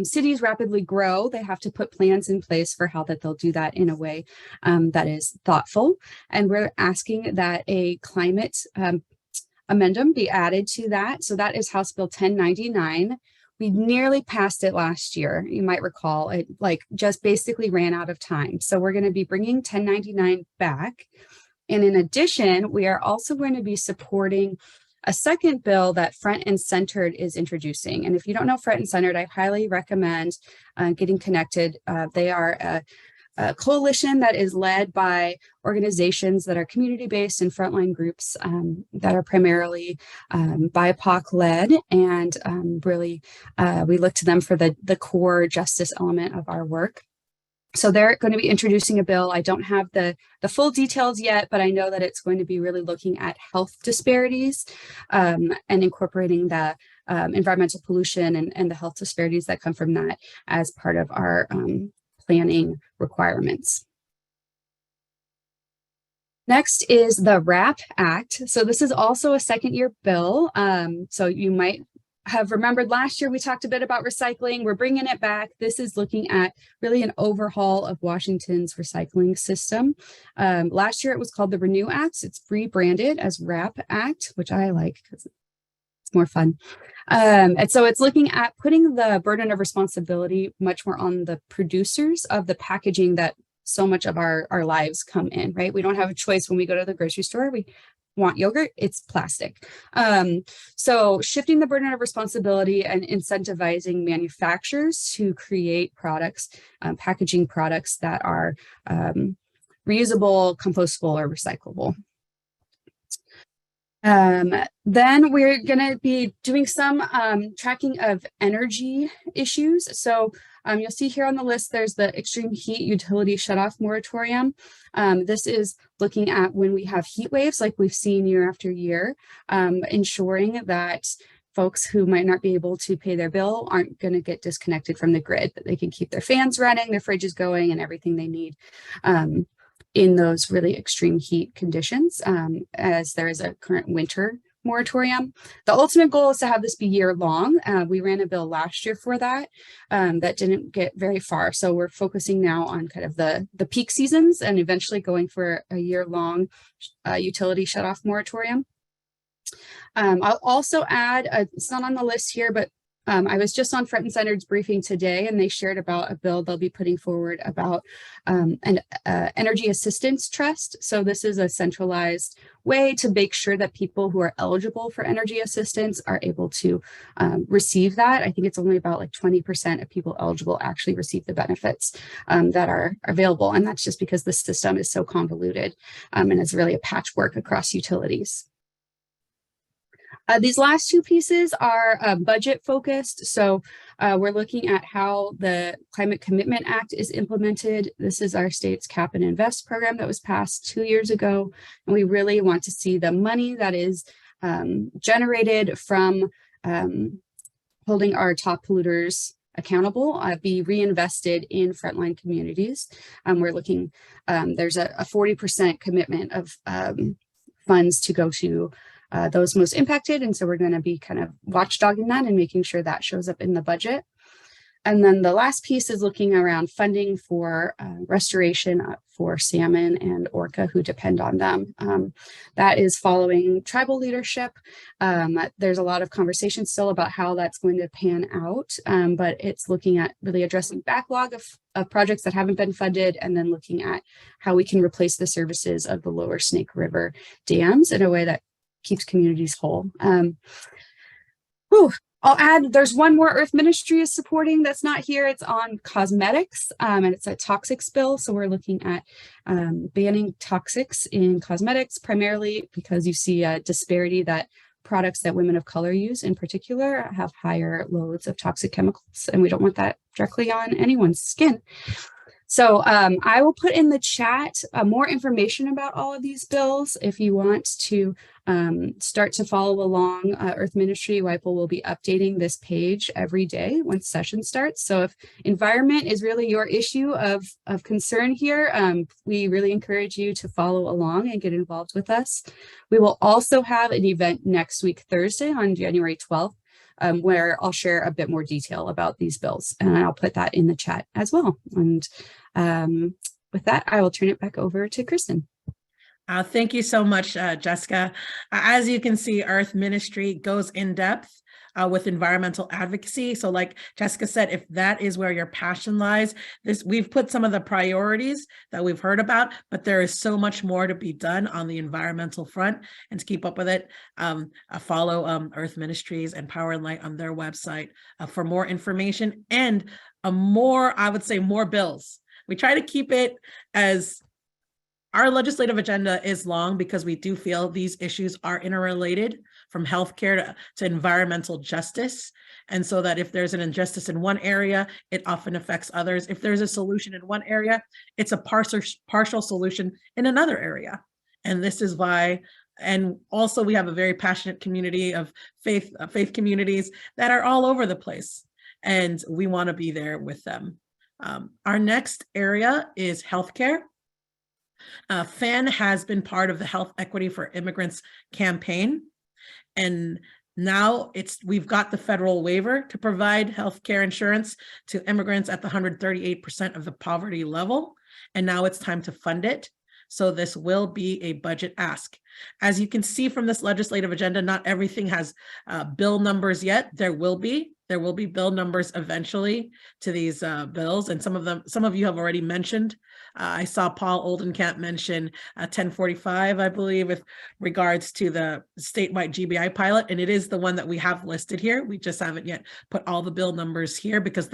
[SPEAKER 8] cities rapidly grow, they have to put plans in place for how that they'll do that in a way that is thoughtful. And we're asking that a climate amendment be added to that. So that is House Bill 1099. We nearly passed it last year. You might recall it just basically ran out of time. So we're going to be bringing 1099 back. And in addition, we are also going to be supporting a second bill that Front and Centered is introducing. And if you don't know Front and Centered, I highly recommend getting connected. They are a coalition that is led by organizations that are community-based and frontline groups that are primarily BIPOC-led, and really we look to them for the core justice element of our work. So they're going to be introducing a bill. I don't have the full details yet, but I know that it's going to be really looking at health disparities and incorporating the environmental pollution and the health disparities that come from that as part of our planning requirements. Next is the WRAP Act. So this is also a second-year bill. So you might have remembered last year we talked a bit about recycling. We're bringing it back. This is looking at really an overhaul of Washington's recycling system. Last year it was called the Renew Act. It's rebranded as WRAP Act, which I like because it's more fun. And so it's looking at putting the burden of responsibility much more on the producers of the packaging that so much of our lives come in, right? We don't have a choice when we go to the grocery store. We want yogurt, it's plastic. So shifting the burden of responsibility and incentivizing manufacturers to create products, packaging products that are reusable, compostable, or recyclable. Then we're going to be doing some tracking of energy issues. So You'll see here on the list, there's the extreme heat utility shutoff moratorium. This is looking at when we have heat waves like we've seen year after year, ensuring that folks who might not be able to pay their bill aren't going to get disconnected from the grid, that they can keep their fans running, their fridges going, and everything they need in those really extreme heat conditions, as there is a current winter moratorium. The ultimate goal is to have this be year long. We ran a bill last year for that, that didn't get very far. So we're focusing now on kind of the peak seasons and eventually going for a year long utility shutoff moratorium. I'll also add, it's not on the list here, but I was just on Front and Centered's briefing today, and they shared about a bill they'll be putting forward about an energy assistance trust. So this is a centralized way to make sure that people who are eligible for energy assistance are able to receive that. I think it's only about like 20% of people eligible actually receive the benefits that are available. And that's just because the system is so convoluted and it's really a patchwork across utilities. These last two pieces are budget focused. So we're looking at how the Climate Commitment Act is implemented. This is our state's Cap and Invest program that was passed 2 years ago. And we really want to see the money that is generated from holding our top polluters accountable be reinvested in frontline communities. We're looking, there's a 40% commitment of funds to go to those most impacted. And so we're going to be kind of watchdogging that and making sure that shows up in the budget. And then the last piece is looking around funding for restoration for salmon and orca who depend on them. That is following tribal leadership. There's a lot of conversation still about how that's going to pan out, but it's looking at really addressing backlog of projects that haven't been funded, and then looking at how we can replace the services of the lower Snake River dams in a way that keeps communities whole. I'll add, there's one more Earth Ministry is supporting that's not here. It's on cosmetics, and it's a toxics bill. So we're looking at banning toxics in cosmetics, primarily because you see a disparity that products that women of color use in particular have higher loads of toxic chemicals, and we don't want that directly on anyone's skin. So I will put in the chat more information about all of these bills. If you want to start to follow along, Earth Ministry WIPO will be updating this page every day once session starts. So if environment is really your issue of concern here, we really encourage you to follow along and get involved with us. We will also have an event next week, Thursday on January 12th. Where I'll share a bit more detail about these bills, and I'll put that in the chat as well. And with that, I will turn it back over to Kristen.
[SPEAKER 2] Thank you so much, Jessica. As you can see, Earth Ministry goes in depth with environmental advocacy. So like Jessica said, if that is where your passion lies, we've put some of the priorities that we've heard about, but there is so much more to be done on the environmental front. And to keep up with it, follow Earth Ministries and Power and Light on their website for more information and I would say more bills. We try to keep it as our legislative agenda is long because we do feel these issues are interrelated, from healthcare to environmental justice. And so that if there's an injustice in one area, it often affects others. If there's a solution in one area, it's a partial solution in another area. And this is why, and also we have a very passionate community of faith communities that are all over the place. And we want to be there with them. Our next area is healthcare. FAN has been part of the Health Equity for Immigrants campaign. And now we've got the federal waiver to provide healthcare insurance to immigrants at the 138% of the poverty level. And now it's time to fund it. So this will be a budget ask. As you can see from this legislative agenda, not everything has bill numbers yet. There will be bill numbers eventually to these bills, and some of you have already mentioned. I saw Paul Oldenkamp mention 1045, I believe, with regards to the statewide GBI pilot, and it is the one that we have listed here. We just haven't yet put all the bill numbers here because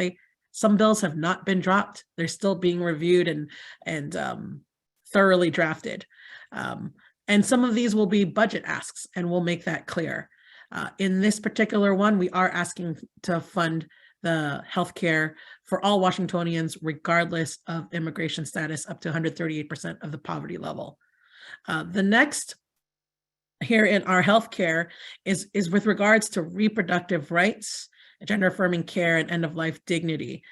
[SPEAKER 2] some bills have not been dropped. They're still being reviewed and thoroughly drafted. And some of these will be budget asks, and we'll make that clear. In this particular one, we are asking to fund the healthcare for all Washingtonians, regardless of immigration status, up to 138% of the poverty level. The next here in our healthcare is with regards to reproductive rights, gender affirming care, and end of life dignity.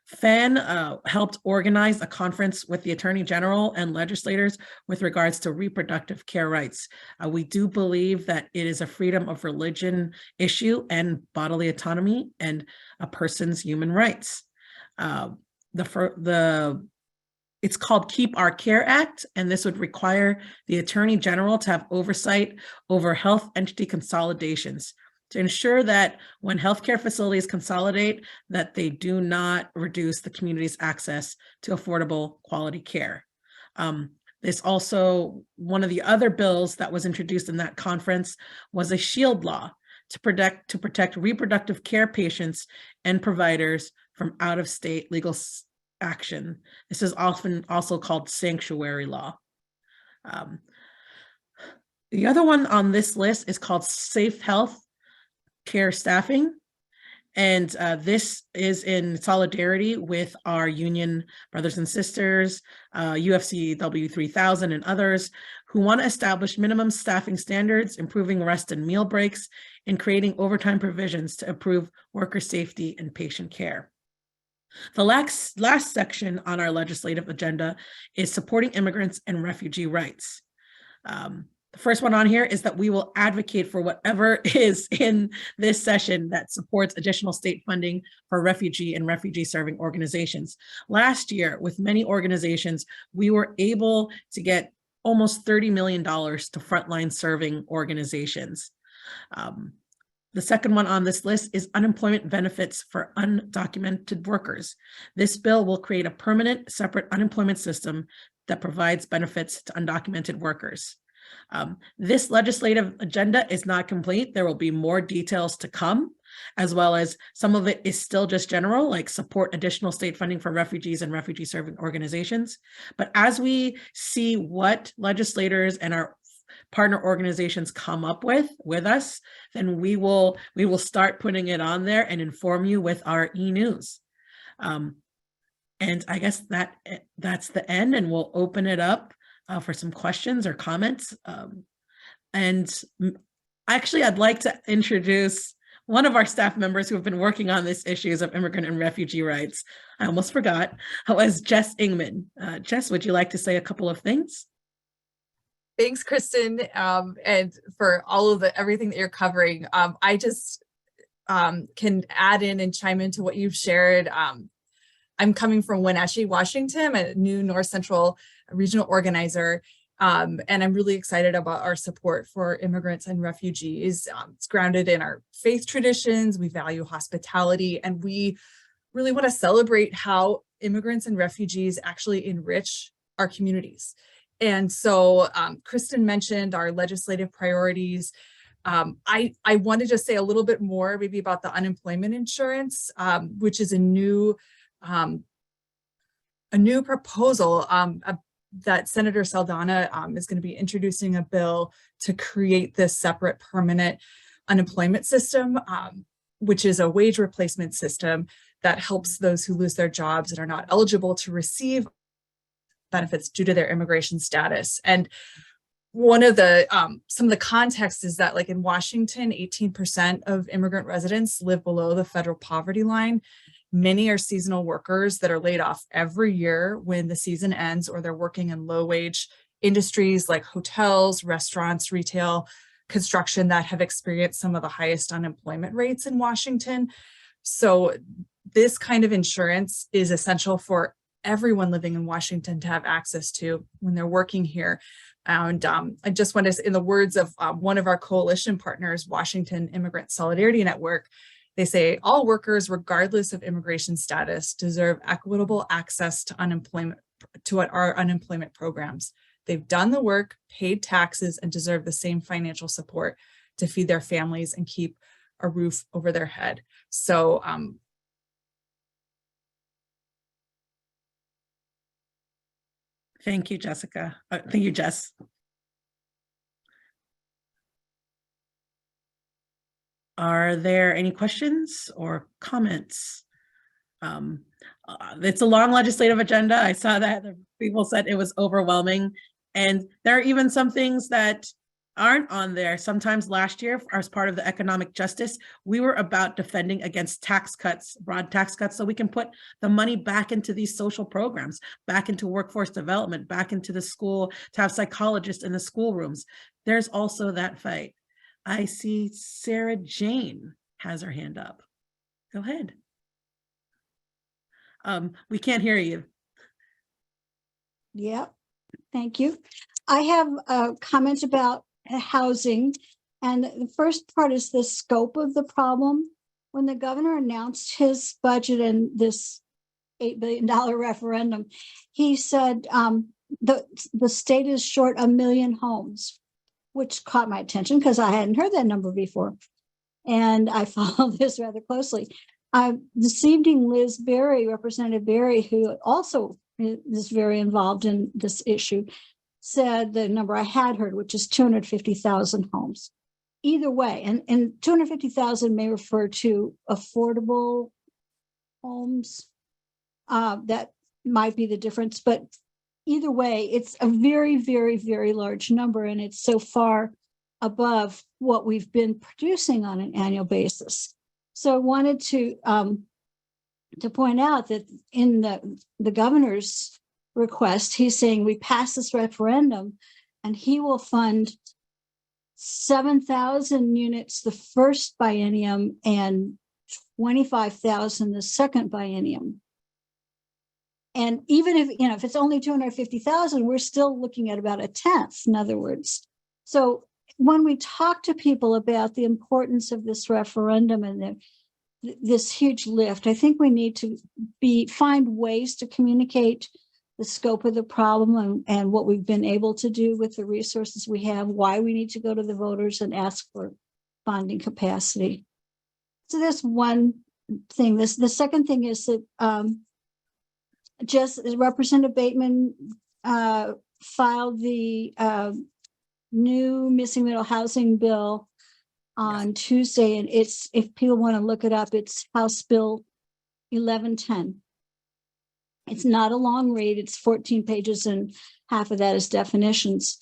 [SPEAKER 2] FAN helped organize a conference with the Attorney General and legislators with regards to reproductive care rights. We do believe that it is a freedom of religion issue and bodily autonomy and a person's human rights. It's called Keep Our Care Act, and this would require the Attorney General to have oversight over health entity consolidations to ensure that when healthcare facilities consolidate, that they do not reduce the community's access to affordable quality care. This also, one of the other bills that was introduced in that conference was a SHIELD law to protect reproductive care patients and providers from out-of-state legal action. This is often also called sanctuary law. The other one on this list is called Safe Health Care Staffing. And this is in solidarity with our union brothers and sisters, UFCW 3000 and others who want to establish minimum staffing standards, improving rest and meal breaks, and creating overtime provisions to improve worker safety and patient care. The last section on our legislative agenda is supporting immigrants and refugee rights. The first one on here is that we will advocate for whatever is in this session that supports additional state funding for refugee and refugee serving organizations. Last year, with many organizations, we were able to get almost $30 million to frontline serving organizations. The second one on this list is unemployment benefits for undocumented workers. This bill will create a permanent, separate unemployment system that provides benefits to undocumented workers. This legislative agenda is not complete. There will be more details to come, as well as some of it is still just general, like support additional state funding for refugees and refugee serving organizations. But as we see what legislators and our partner organizations come up with us, then we will start putting it on there and inform you with our e-news. And I guess that's the end, and we'll open it up for some questions or comments. And actually, I'd like to introduce one of our staff members who have been working on these issues of immigrant and refugee rights. I almost forgot, was Jess Ingman. Jess, would you like to say a couple of things?
[SPEAKER 9] Thanks, Kristen, and for all of everything that you're covering. I just can add in and chime into what you've shared. I'm coming from Wenatchee, Washington, a new North Central regional organizer, and I'm really excited about our support for immigrants and refugees. It's grounded in our faith traditions. We value hospitality, and we really want to celebrate how immigrants and refugees actually enrich our communities. And so Kristen mentioned our legislative priorities. I wanted to say a little bit more maybe about the unemployment insurance, which is a new proposal that Senator Saldana is going to be introducing a bill to create this separate permanent unemployment system, which is a wage replacement system that helps those who lose their jobs and are not eligible to receive benefits due to their immigration status. And one of the some of the context is that, like in Washington, 18% of immigrant residents live below the federal poverty line. Many are seasonal workers that are laid off every year when the season ends, or they're working in low wage industries like hotels, restaurants, retail, construction that have experienced some of the highest unemployment rates in Washington. So this kind of insurance is essential for everyone living in Washington to have access to when they're working here. And I just want to, in the words of one of our coalition partners, Washington Immigrant Solidarity Network, they say all workers, regardless of immigration status, deserve equitable access to our unemployment programs. They've done the work, paid taxes, and deserve the same financial support to feed their families and keep a roof over their head. So
[SPEAKER 2] thank you, Jessica. Thank you, Jess. Are there any questions or comments? It's a long legislative agenda. I saw that people said it was overwhelming. And there are even some things that aren't on there. Sometimes last year, as part of the economic justice, we were about defending against tax cuts, broad tax cuts, so we can put the money back into these social programs, back into workforce development, back into the school, to have psychologists in the schoolrooms. There's also that fight. I see Sarah Jane has her hand up. Go ahead. We can't hear you.
[SPEAKER 10] Yeah, thank you. I have a comment about housing. And the first part is the scope of the problem. When the governor announced his budget and this $8 billion referendum, he said the state is short 1 million homes, which caught my attention because I hadn't heard that number before. And I follow this rather closely. This evening, Liz Berry, Representative Berry, who also is very involved in this issue, said the number I had heard, which is 250,000 homes. Either way, and 250,000 may refer to affordable homes. That might be the difference, but either way, it's a very, very, very large number, and it's so far above what we've been producing on an annual basis. So I wanted to point out that in the governor's request, he's saying we pass this referendum and he will fund 7,000 units the first biennium and 25,000 the second biennium. And even if it's only 250,000, we're still looking at about a tenth, in other words. So when we talk to people about the importance of this referendum and this huge lift, I think we need to find ways to communicate the scope of the problem and what we've been able to do with the resources we have, why we need to go to the voters and ask for bonding capacity. So that's one thing. The second thing is that just Representative Bateman filed the new missing middle housing bill on Tuesday, and it's, if people want to look it up, it's House Bill 1110. It's not a long read, it's 14 pages and half of that is definitions.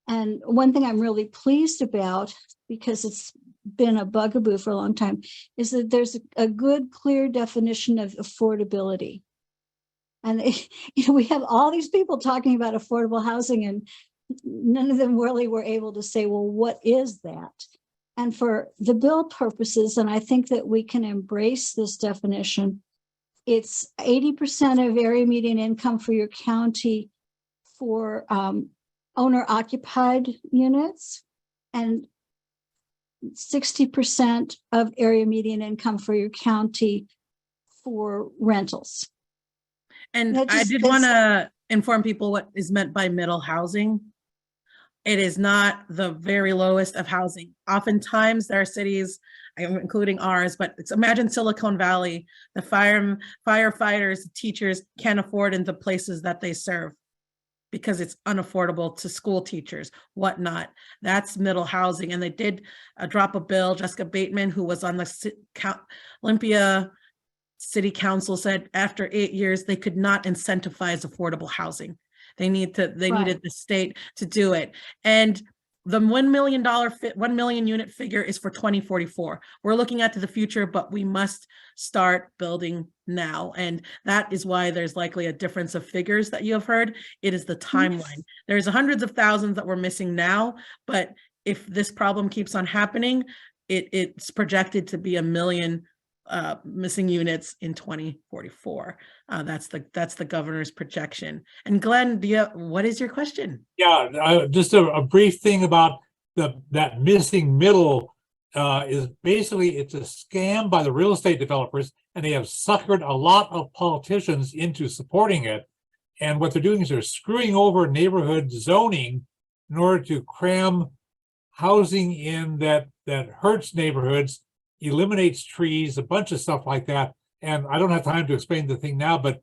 [SPEAKER 10] And one thing I'm really pleased about, because it's been a bugaboo for a long time, is that there's a good, clear definition of affordability. And we have all these people talking about affordable housing, and none of them really were able to say, well, what is that? And for the bill purposes, and I think that we can embrace this definition, it's 80% of area median income for your county for owner-occupied units, and 60% of area median income for your county for rentals.
[SPEAKER 2] And I did want to inform people what is meant by middle housing. It is not the very lowest of housing. Oftentimes there are cities, including ours, but imagine Silicon Valley, the firefighters, teachers can't afford in the places that they serve because it's unaffordable to school teachers, whatnot. That's middle housing. And they did drop a bill. Jessica Bateman, who was on the Olympia City Council, said after 8 years, they could not incentivize affordable housing. They needed the state to do it. And the $1 million unit figure is for 2044. We're looking at to the future, but we must start building now. And that is why there's likely a difference of figures that you have heard. It is the timeline. There's hundreds of thousands that we're missing now, but if this problem keeps on happening, it's projected to be 1 million missing units in 2044. That's the governor's projection. And Glenn, what is your question?
[SPEAKER 11] Yeah, just a brief thing about that missing middle is basically it's a scam by the real estate developers, and they have suckered a lot of politicians into supporting it. And what they're doing is they're screwing over neighborhood zoning in order to cram housing in that hurts neighborhoods, eliminates trees, a bunch of stuff like that. And I don't have time to explain the thing now, but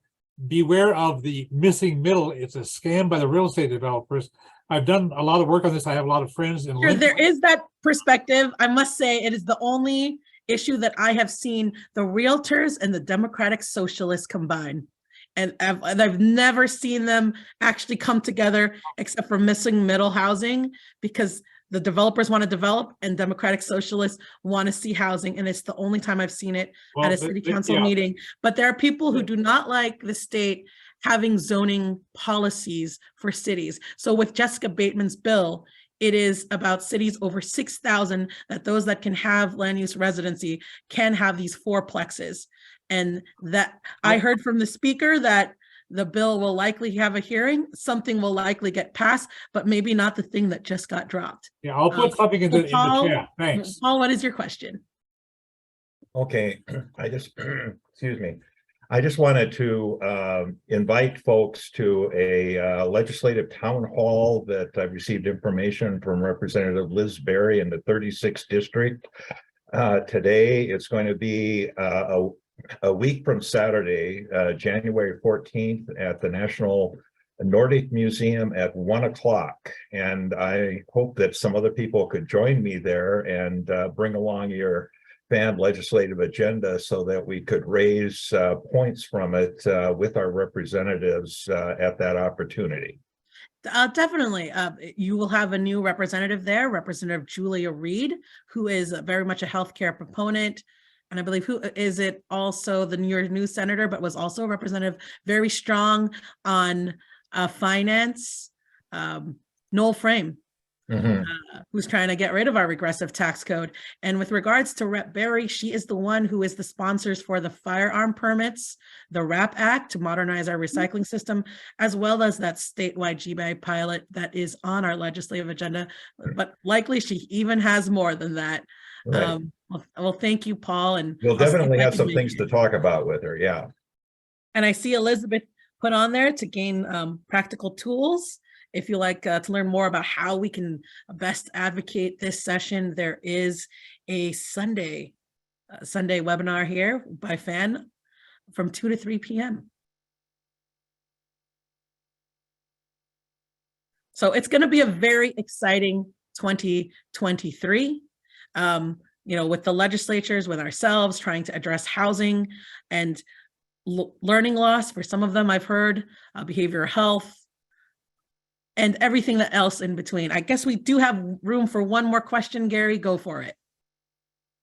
[SPEAKER 11] beware of the missing middle. It's a scam by the real estate developers. I've done a lot of work on this. I have a lot of friends in
[SPEAKER 2] Sure, there
[SPEAKER 11] Lincoln.
[SPEAKER 2] is that perspective. I must say it is the only issue that I have seen the realtors and the Democratic Socialists combine. And I've never seen them actually come together except for missing middle housing, because the developers want to develop and Democratic Socialists want to see housing. And it's the only time I've seen it
[SPEAKER 11] Well,
[SPEAKER 2] at a city council
[SPEAKER 11] yeah.
[SPEAKER 2] meeting. But there are people who do not like the state having zoning policies for cities. So with Jessica Bateman's bill, it is about cities over 6,000, that those that can have land use residency can have these fourplexes. And that I heard from the speaker that the bill will likely have a hearing, something will likely get passed, but maybe not the thing that just got dropped.
[SPEAKER 11] Yeah, I'll put something in the
[SPEAKER 2] Paul-
[SPEAKER 11] chat. Thanks.
[SPEAKER 2] Paul, what is your question?
[SPEAKER 12] Okay, I just, excuse me. I just wanted to invite folks to a legislative town hall that I've received information from Representative Liz Berry in the 36th district. Today, it's going to be a week from Saturday, January 14th at the National Nordic Museum at 1 o'clock. And I hope that some other people could join me there and bring along your FAN legislative agenda so that we could raise points from it with our representatives at that opportunity.
[SPEAKER 2] Definitely. You will have a new representative there, Representative Julia Reed, who is very much a healthcare proponent. And I believe who is it also the New York News senator, but was also a representative, very strong on finance, Noel Frame. Who's trying to get rid of our regressive tax code. And with regards to Rep. Berry, she is the one who is the sponsors for the firearm permits, the RAP Act to modernize our recycling system, as well as that statewide GBAG pilot that is on our legislative agenda. But likely she even has more than that.
[SPEAKER 12] Right.
[SPEAKER 2] Well, thank you, Paul. And
[SPEAKER 12] We'll
[SPEAKER 2] I'll see
[SPEAKER 12] definitely
[SPEAKER 2] if I
[SPEAKER 12] have
[SPEAKER 2] can
[SPEAKER 12] some
[SPEAKER 2] make
[SPEAKER 12] things
[SPEAKER 2] it.
[SPEAKER 12] to talk about with her, yeah.
[SPEAKER 2] And I see Elizabeth put on there to gain practical tools. If you like to learn more about how we can best advocate this session, there is a Sunday webinar here by FAN from 2 to 3 p.m. So it's going to be a very exciting 2023. You know, with the legislatures, with ourselves, trying to address housing and learning loss for some of them. I've heard behavioral health, and everything that else in between. I guess we do have room for one more question. Gary, go for it.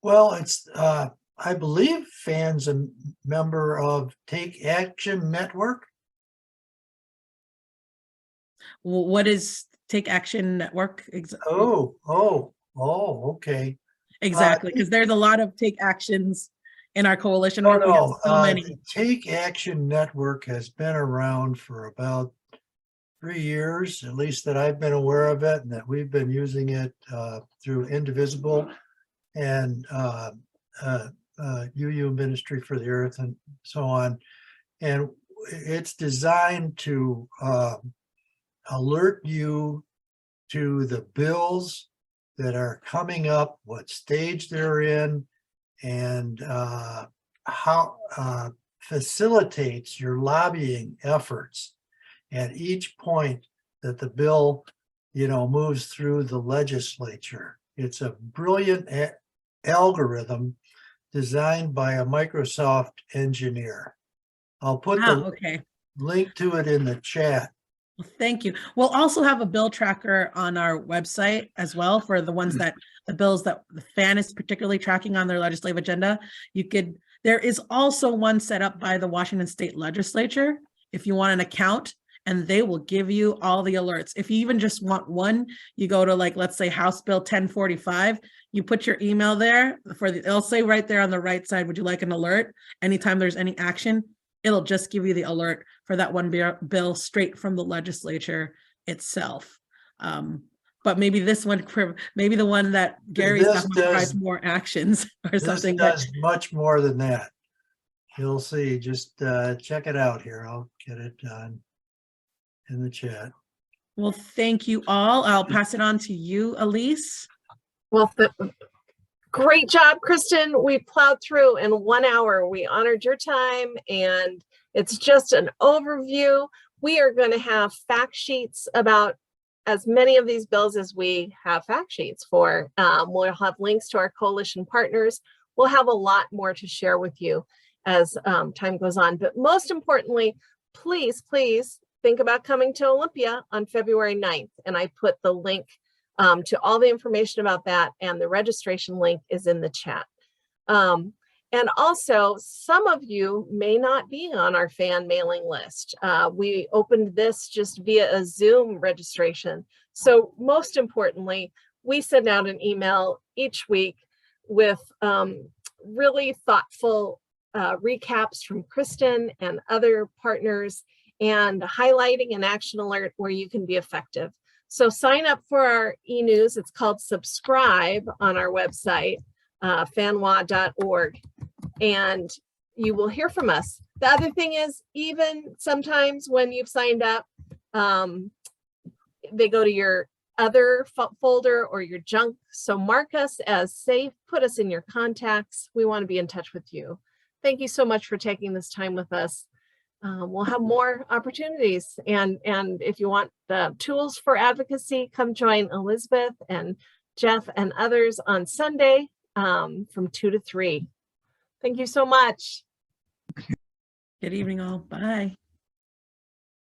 [SPEAKER 13] Well, it's, I believe FAN's a member of Take Action Network.
[SPEAKER 2] What is Take Action Network?
[SPEAKER 13] Okay.
[SPEAKER 2] Exactly, because there's a lot of take actions in our coalition.
[SPEAKER 13] No,
[SPEAKER 2] We have so many.
[SPEAKER 13] the Take Action Network has been around for about 3 years, at least that I've been aware of it, and that we've been using it through Indivisible and UU Ministry for the Earth and so on. And it's designed to alert you to the bills that are coming up, what stage they're in, and how facilitates your lobbying efforts at each point that the bill, moves through the legislature. It's a brilliant algorithm designed by a Microsoft engineer. I'll put the link to it in the chat.
[SPEAKER 2] Well, thank you. We'll also have a bill tracker on our website as well for the ones that the bills that the FAN is particularly tracking on their legislative agenda. There is also one set up by the Washington State Legislature if you want an account, and they will give you all the alerts. If you even just want one, you go to, like, let's say House Bill 1045, you put your email there it'll say right there on the right side, would you like an alert? Anytime there's any action, it'll just give you the alert for that one bill straight from the legislature itself. But maybe this one, maybe the one that Gary's got provides more actions or something.
[SPEAKER 13] This does much more than that. You'll see, just check it out here. I'll get it done in the chat.
[SPEAKER 2] Well, thank you all. I'll pass it on to you, Elise.
[SPEAKER 1] Well, Great job, Kristen. We plowed through in 1 hour. We honored your time, and it's just an overview. We are going to have fact sheets about as many of these bills as we have fact sheets for. We'll have links to our coalition partners. We'll have a lot more to share with you as time goes on. But most importantly, please, please think about coming to Olympia on February 9th. And I put the link to all the information about that, and the registration link is in the chat. And also, some of you may not be on our fan mailing list. We opened this just via a Zoom registration. So most importantly, we send out an email each week with really thoughtful recaps from Kristen and other partners, and highlighting an action alert where you can be effective. So sign up for our e-news. It's called Subscribe on our website, fanwa.org, and you will hear from us. The other thing is, even sometimes when you've signed up, they go to your other folder or your junk. So mark us as safe, put us in your contacts. We want to be in touch with you. Thank you so much for taking this time with us. We'll have more opportunities. And if you want the tools for advocacy, come join Elizabeth and Jeff and others on Sunday from 2 to 3. Thank you so much.
[SPEAKER 2] Good evening all. Bye.